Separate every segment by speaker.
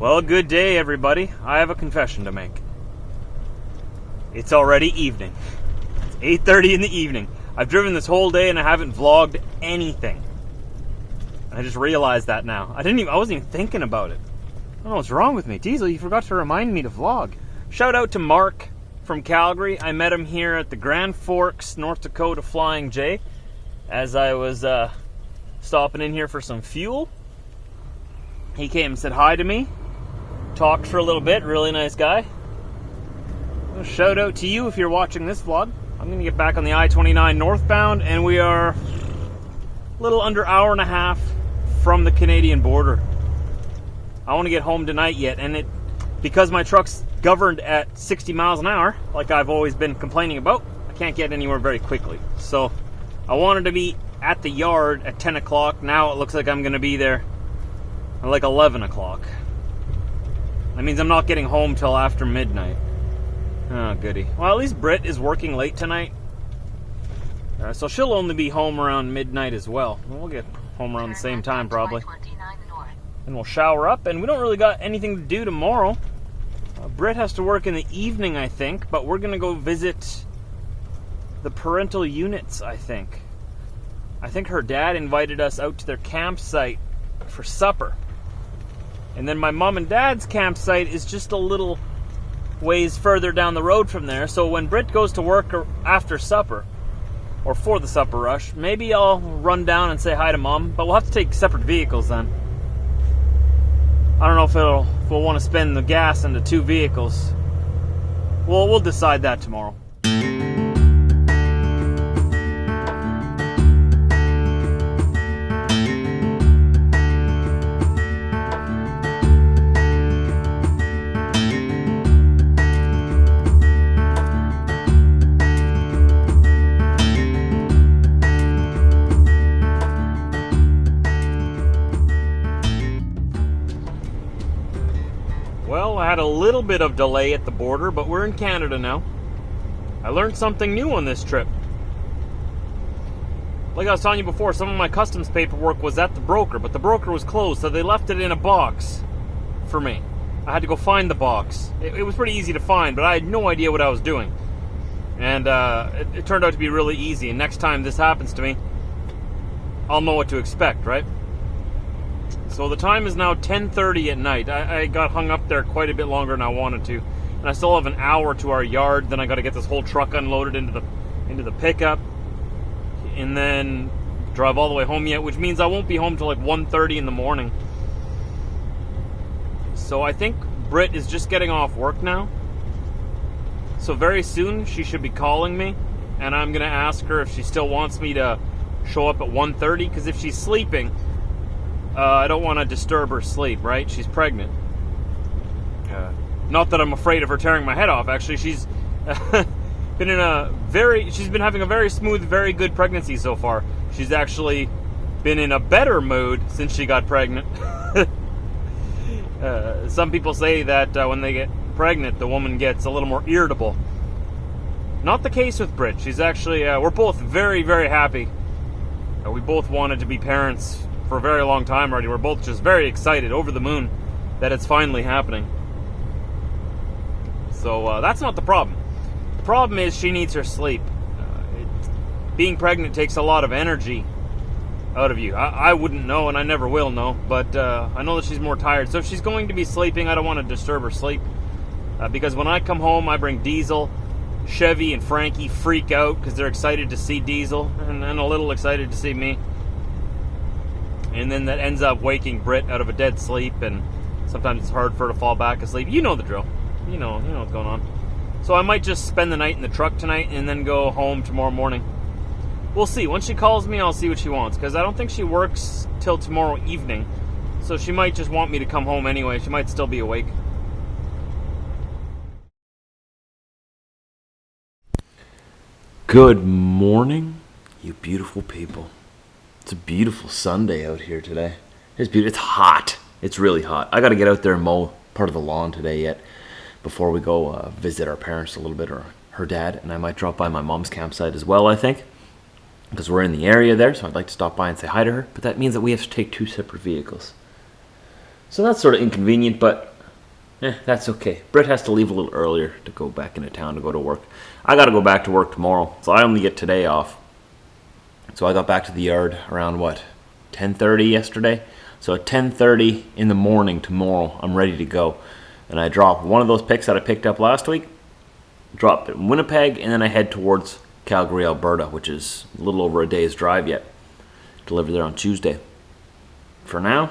Speaker 1: Well, good day, everybody. I have a confession to make. It's already evening. It's 8:30 in the evening. I've driven this whole day and I haven't vlogged anything. I just realized that now. I wasn't even thinking about it. I don't know what's wrong with me. Diesel, you forgot to remind me to vlog. Shout out to Mark from Calgary. I met him here at the Grand Forks, North Dakota Flying J as I was stopping in here for some fuel. He came and said hi to me. Talked for a little bit. Really nice guy. Well, shout out to you if you're watching this vlog. I'm going to get back on the I-29 northbound, and we are a little under an hour and a half from the Canadian border. I want to get home tonight yet, and because my truck's governed at 60 miles an hour, like I've always been complaining about, I can't get anywhere very quickly. So I wanted to be at the yard at 10 o'clock. Now it looks like I'm going to be there at like 11 o'clock. That means I'm not getting home till after midnight. Oh, goody. Well, at least Brit is working late tonight. So she'll only be home around midnight as well. We'll get home around the same time probably. And we'll shower up, and we don't really got anything to do tomorrow. Brit has to work in the evening, I think, but we're going to go visit the parental units, I think. I think her dad invited us out to their campsite for supper. And then my mom and dad's campsite is just a little ways further down the road from there. So when Brit goes to work after supper, or for the supper rush, maybe I'll run down and say hi to Mom. But we'll have to take separate vehicles then. I don't know if we'll want to spend the gas into two vehicles. Well, we'll decide that tomorrow. Well, I had a little bit of delay at the border, but we're in Canada now. I learned something new on this trip. Like I was telling you before, some of my customs paperwork was at the broker, but the broker was closed, so they left it in a box for me. I had to go find the box. It was pretty easy to find, but I had no idea what I was doing. And it turned out to be really easy, and next time this happens to me, I'll know what to expect, right? So the time is now 10:30 at night. I got hung up there quite a bit longer than I wanted to. And I still have an hour to our yard. Then I got to get this whole truck unloaded into the pickup. And then drive all the way home yet, which means I won't be home till like 1:30 in the morning. So I think Brit is just getting off work now. So very soon she should be calling me. And I'm going to ask her if she still wants me to show up at 1:30. Because if she's sleeping, I don't want to disturb her sleep, right? She's pregnant. Not that I'm afraid of her tearing my head off. Actually, she's been having a very smooth, very good pregnancy so far. She's actually been in a better mood since she got pregnant. Some people say that when they get pregnant, the woman gets a little more irritable. Not the case with Brit. She's actually, we're both very, very happy. We both wanted to be parents for a very long time already. We're both just very excited, over the moon, that it's finally happening. So that's not the problem. The problem is she needs her sleep. Being pregnant takes a lot of energy out of you. I wouldn't know, and I never will know, but I know that she's more tired. So if she's going to be sleeping, I don't want to disturb her sleep. Because when I come home, I bring Diesel, Chevy, and Frankie freak out because they're excited to see Diesel and a little excited to see me. And then that ends up waking Brit out of a dead sleep, and sometimes it's hard for her to fall back asleep. You know the drill. You know what's going on. So I might just spend the night in the truck tonight and then go home tomorrow morning. We'll see. Once she calls me, I'll see what she wants, because I don't think she works till tomorrow evening. So she might just want me to come home anyway. She might still be awake.
Speaker 2: Good morning, you beautiful people. It's a beautiful Sunday out here today. It's beautiful. It's hot. It's really hot. I got to get out there and mow part of the lawn today yet before we go visit our parents a little bit, or her dad, and I might drop by my mom's campsite as well, I think, because we're in the area there, so I'd like to stop by and say hi to her, but that means that we have to take two separate vehicles. So that's sort of inconvenient, but That's okay. Britt has to leave a little earlier to go back into town to go to work. I got to go back to work tomorrow, so I only get today off. So I got back to the yard around, 10:30 yesterday? So at 10:30 in the morning tomorrow, I'm ready to go. And I drop one of those picks that I picked up last week, drop it in Winnipeg, and then I head towards Calgary, Alberta, which is a little over a day's drive yet. Deliver there on Tuesday. For now,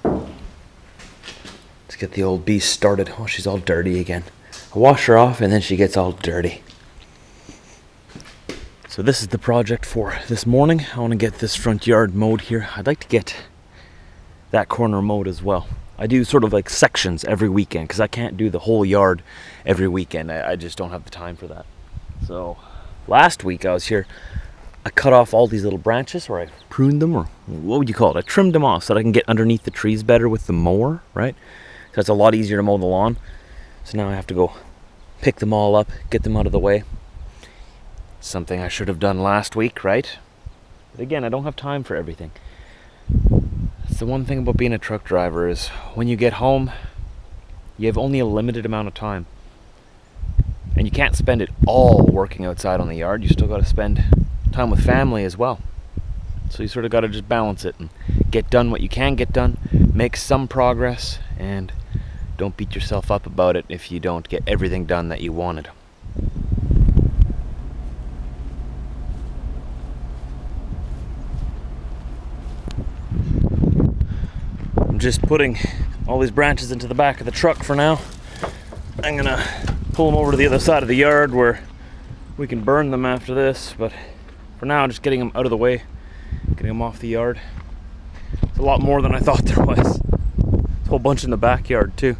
Speaker 2: let's get the old beast started. Oh, she's all dirty again. I wash her off and then she gets all dirty. So this is the project for this morning. I want to get this front yard mowed here. I'd like to get that corner mowed as well. I do sort of like sections every weekend because I can't do the whole yard every weekend. I just don't have the time for that. So last week I was here, I cut off all these little branches, or I pruned them, or what would you call it? I trimmed them off so that I can get underneath the trees better with the mower, right? So it's a lot easier to mow the lawn. So now I have to go pick them all up, get them out of the way. Something I should have done last week, right? But again, I don't have time for everything. That's the one thing about being a truck driver is when you get home, you have only a limited amount of time. And you can't spend it all working outside on the yard. You still got to spend time with family as well. So you sort of got to just balance it and get done what you can get done, make some progress, and don't beat yourself up about it if you don't get everything done that you wanted. I'm just putting all these branches into the back of the truck for now. I'm gonna pull them over to the other side of the yard where we can burn them after this, but for now, just getting them out of the way, getting them off the yard. It's a lot more than I thought there was. There's a whole bunch in the backyard too.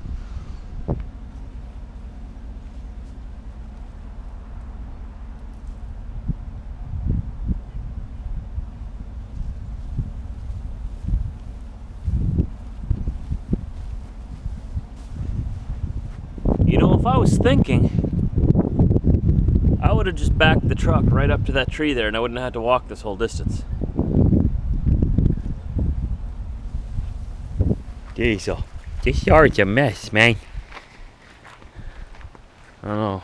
Speaker 2: You know, if I was thinking, I would have just backed the truck right up to that tree there and I wouldn't have had to walk this whole distance. Diesel, this yard's a mess, man. I don't know.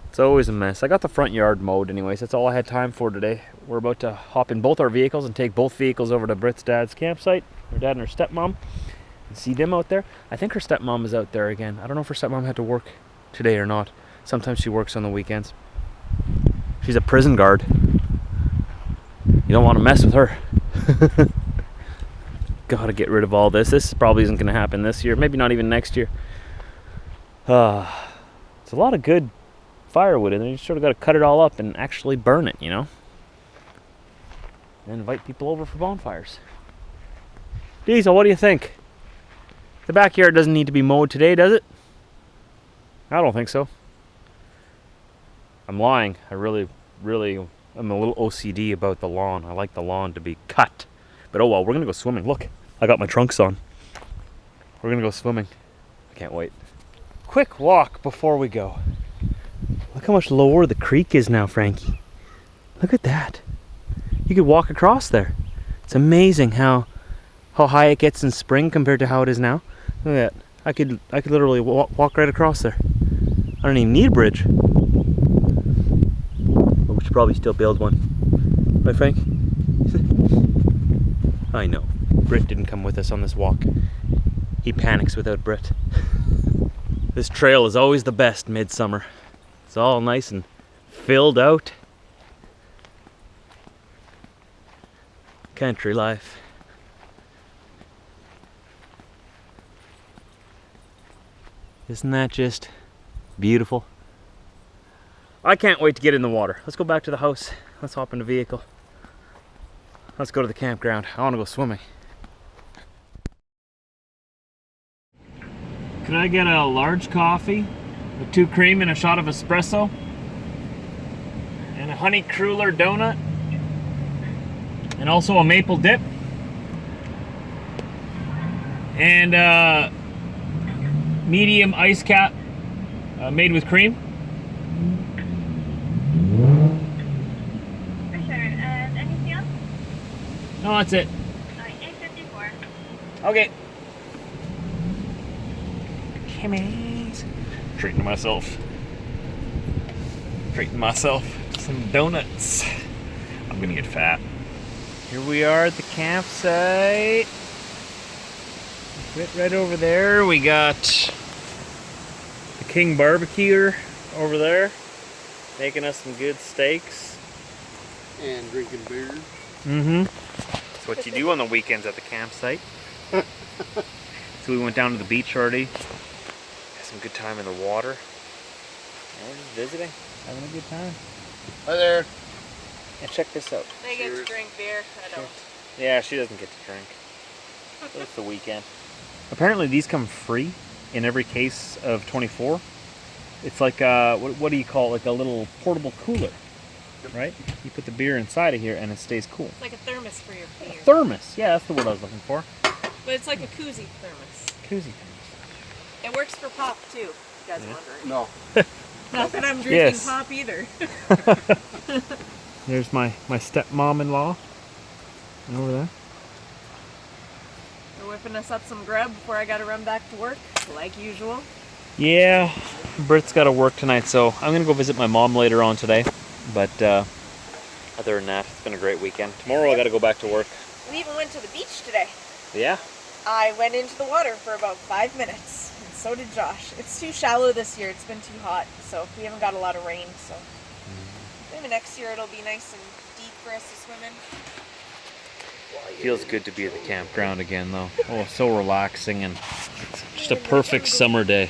Speaker 2: It's always a mess. I got the front yard mowed anyways. That's all I had time for today. We're about to hop in both our vehicles and take both vehicles over to Brit's dad's campsite. Her dad and her stepmom. And see them out there. I think her stepmom is out there again. I don't know if her stepmom had to work today or not. Sometimes she works on the weekends. She's a prison guard. You don't want to mess with her. Gotta get rid of all this. This probably isn't going to happen this year. Maybe not even next year. It's a lot of good firewood in there. You sort of got to cut it all up and actually burn it, you know? And invite people over for bonfires. Diesel, what do you think? The backyard doesn't need to be mowed today, does it? I don't think so. I'm lying. I really am a little OCD about the lawn. I like the lawn to be cut. But oh well, we're gonna go swimming. Look, I got my trunks on. We're gonna go swimming. I can't wait. Quick walk before we go. Look how much lower the creek is now, Frankie. Look at that. You could walk across there. It's amazing how high it gets in spring compared to how it is now. Look at that. I could literally walk right across there. I don't even need a bridge. But we should probably still build one. Right, Frank? I know. Brit didn't come with us on this walk. He panics without Brit. This trail is always the best midsummer. It's all nice and filled out. Country life. Isn't that just beautiful? I can't wait to get in the water. Let's go back to the house. Let's hop in the vehicle. Let's go to the campground. I want to go swimming. Could I get a large coffee with 2 cream and a shot of espresso? And a honey cruller donut? And also a maple dip? And medium ice cap made with cream?
Speaker 3: For sure. And anything else?
Speaker 1: No, that's it.
Speaker 3: Sorry, 854.
Speaker 1: Okay. Timmy's. Treating myself to some donuts. I'm gonna get fat. Here we are at the campsite. Right over there, we got the King Barbecuer over there, making us some good steaks.
Speaker 4: And drinking beer.
Speaker 1: Mm-hmm. That's what you do on the weekends at the campsite. So we went down to the beach already. Had some good time in the water. And we're just visiting, having a good time.
Speaker 4: Hi there.
Speaker 1: And check this out.
Speaker 5: They get to drink beer. I don't.
Speaker 1: Yeah, she doesn't get to drink. So it's the weekend. Apparently these come free in every case of 24. It's like, what do you call it? Like a little portable cooler, right? You put the beer inside of here and it stays cool.
Speaker 5: It's like a thermos for your beer.
Speaker 1: Thermos, yeah, that's the word I was looking for.
Speaker 5: But it's like a koozie thermos.
Speaker 1: Koozie thermos.
Speaker 5: It works for pop too, if you guys are wondering.
Speaker 4: No.
Speaker 5: Not that I'm drinking
Speaker 1: Yes.
Speaker 5: pop either.
Speaker 1: There's my stepmom-in-law over there.
Speaker 5: They're whipping us up some grub before I gotta run back to work, like usual.
Speaker 1: Yeah, Brit's got to work tonight, so I'm going to go visit my mom later on today. But other than that, it's been a great weekend. Tomorrow I got to go back to work.
Speaker 5: We even went to the beach today.
Speaker 1: Yeah?
Speaker 5: I went into the water for about 5 minutes, and so did Josh. It's too shallow this year. It's been too hot, so we haven't got a lot of rain. So maybe next year it'll be nice and deep for us to swim in.
Speaker 1: Feels good to be at the campground again, though. Oh, so relaxing and just a perfect summer day.